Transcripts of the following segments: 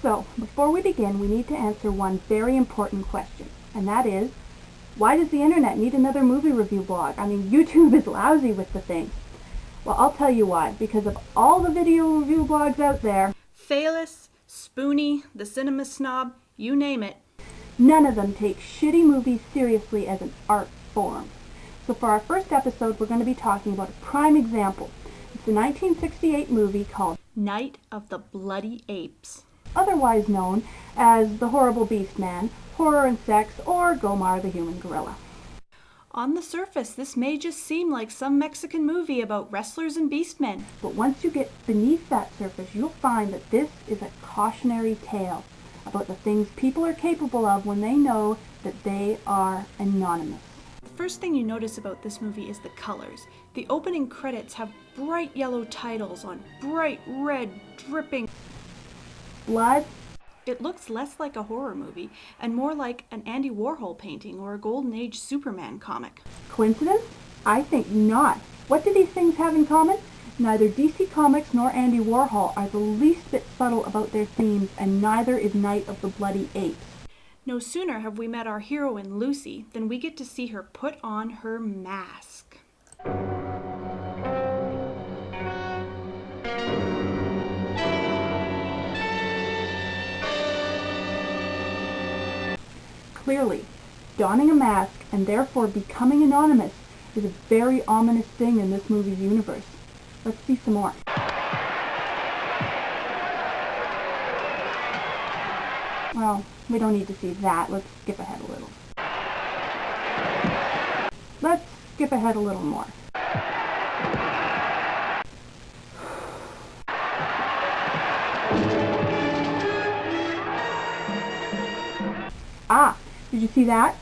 So, before we begin, we need to answer one very important question, and that is, why does the internet need another movie review blog? I mean, YouTube is lousy with the thing. Well, I'll tell you why. Because of all the video review blogs out there, Phalis, Spoonie, The Cinema Snob, you name it. none of them take shitty movies seriously as an art form. So for our first episode, we're going to be talking about a prime example. It's a 1968 movie called Night of the Bloody Apes. otherwise known as The Horrible Beast Man, Horror and Sex, or Gomar the Human Gorilla. On the surface, this may just seem like some Mexican movie about wrestlers and beastmen. But once you get beneath that surface, you'll find that this is a cautionary tale about the things people are capable of when they know that they are anonymous. The first thing you notice about this movie is the colors. The opening credits have bright yellow titles on bright red dripping Blood? It looks less like a horror movie and more like an Andy Warhol painting or a Golden Age Superman comic. Coincidence? I think not. What do these things have in common? Neither DC Comics nor Andy Warhol are the least bit subtle about their themes, and neither is Night of the Bloody Apes. No sooner have we met our heroine Lucy than we get to see her put on her mask. Clearly, donning a mask and therefore becoming anonymous is a very ominous thing in this movie's universe. Let's see some more. Well, we don't need to see that. Let's skip ahead a little. Let's skip ahead a little more. Ah, did you see that?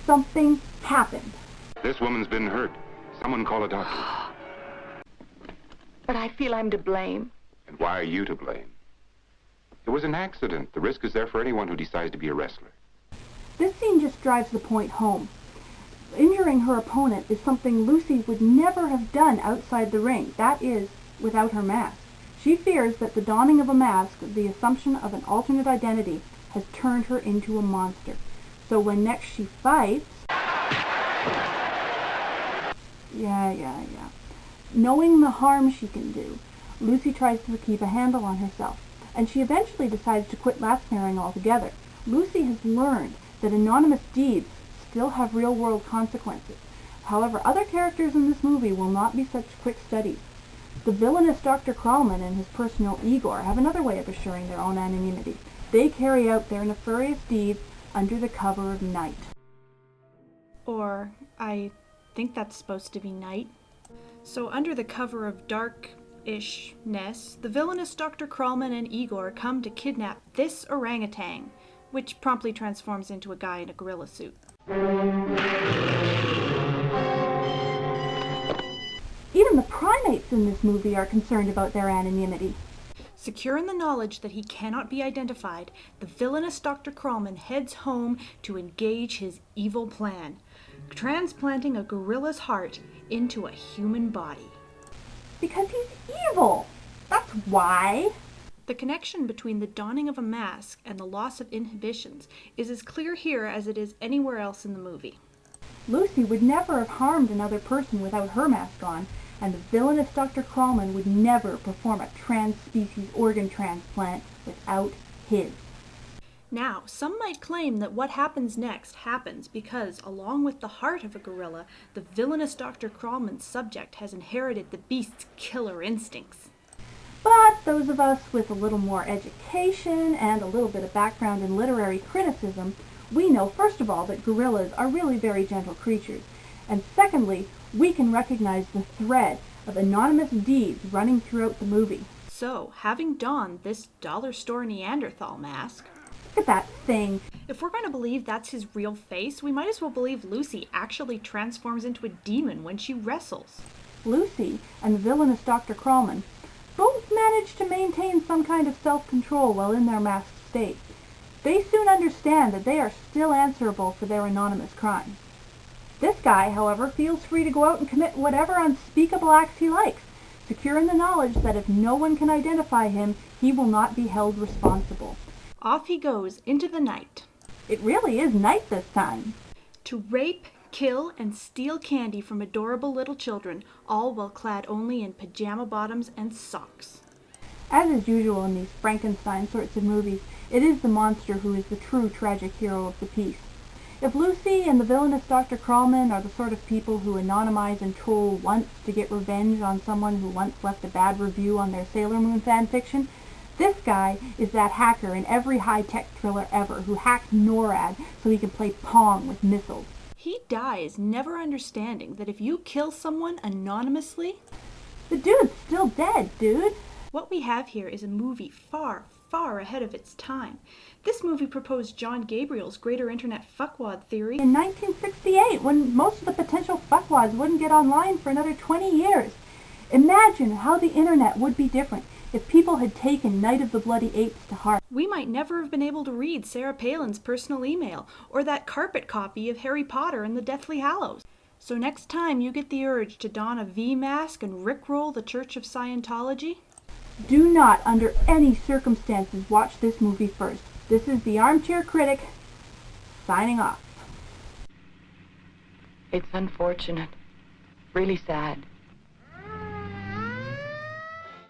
Something happened. This woman's been hurt. Someone call a doctor. But I feel I'm to blame. And why are you to blame? It was an accident. The risk is there for anyone who decides to be a wrestler. This scene just drives the point home. Injuring her opponent is something Lucy would never have done outside the ring. That is, without her mask. She fears that the donning of a mask, the assumption of an alternate identity, has turned her into a monster. So when next she fights... Yeah. Knowing the harm she can do, Lucy tries to keep a handle on herself, and she eventually decides to quit laugh snaring altogether. Lucy has learned that anonymous deeds still have real-world consequences. However, other characters in this movie will not be such quick studies. The villainous Dr. Krallman and his personal Igor have another way of assuring their own anonymity. They carry out their nefarious deeds under the cover of night. Or, I think that's supposed to be night. So under the cover of dark-ish-ness, the villainous Dr. Krallman and Igor come to kidnap this orangutan, which promptly transforms into a guy in a gorilla suit. Even the primates in this movie are concerned about their anonymity. Secure in the knowledge that he cannot be identified, the villainous Dr. Krallman heads home to engage his evil plan, transplanting a gorilla's heart into a human body. Because he's evil! That's why! The connection between the donning of a mask and the loss of inhibitions is as clear here as it is anywhere else in the movie. Lucy would never have harmed another person without her mask on, and the villainous Dr. Krallman would never perform a trans-species organ transplant without his. Now, some might claim that what happens next happens because, along with the heart of a gorilla, the villainous Dr. Krallman's subject has inherited the beast's killer instincts. But those of us with a little more education and a little bit of background in literary criticism, we know, first of all, that gorillas are really very gentle creatures, and secondly, we can recognize the thread of anonymous deeds running throughout the movie. So, having donned this dollar store Neanderthal mask, Look at that thing. if we're going to believe that's his real face, we might as well believe Lucy actually transforms into a demon when she wrestles. Lucy and the villainous Dr. Krallman both manage to maintain some kind of self-control while in their masked state. They soon understand that they are still answerable for their anonymous crimes. This guy, however, feels free to go out and commit whatever unspeakable acts he likes, secure in the knowledge that if no one can identify him, he will not be held responsible. off he goes into the night. It really is night this time. To rape, kill, and steal candy from adorable little children, all while clad only in pajama bottoms and socks. As is usual in these Frankenstein sorts of movies, it is the monster who is the true tragic hero of the piece. If Lucy and the villainous Dr. Krallman are the sort of people who anonymize and troll once to get revenge on someone who once left a bad review on their Sailor Moon fanfiction, this guy is that hacker in every high-tech thriller ever who hacked NORAD so he can play Pong with missiles. He dies never understanding that if you kill someone anonymously... The dude's still dead, dude. What we have here is a movie far, far ahead of its time. This movie proposed John Gabriel's greater internet fuckwad theory in 1968, when most of the potential fuckwads wouldn't get online for another 20 years. Imagine how the internet would be different if people had taken Night of the Bloody Apes to heart. We might never have been able to read Sarah Palin's personal email, or that carpet copy of Harry Potter and the Deathly Hallows. So next time you get the urge to don a V mask and rickroll the Church of Scientology, do not, under any circumstances, watch this movie first. This is the Armchair Critic, signing off. It's unfortunate. Really sad.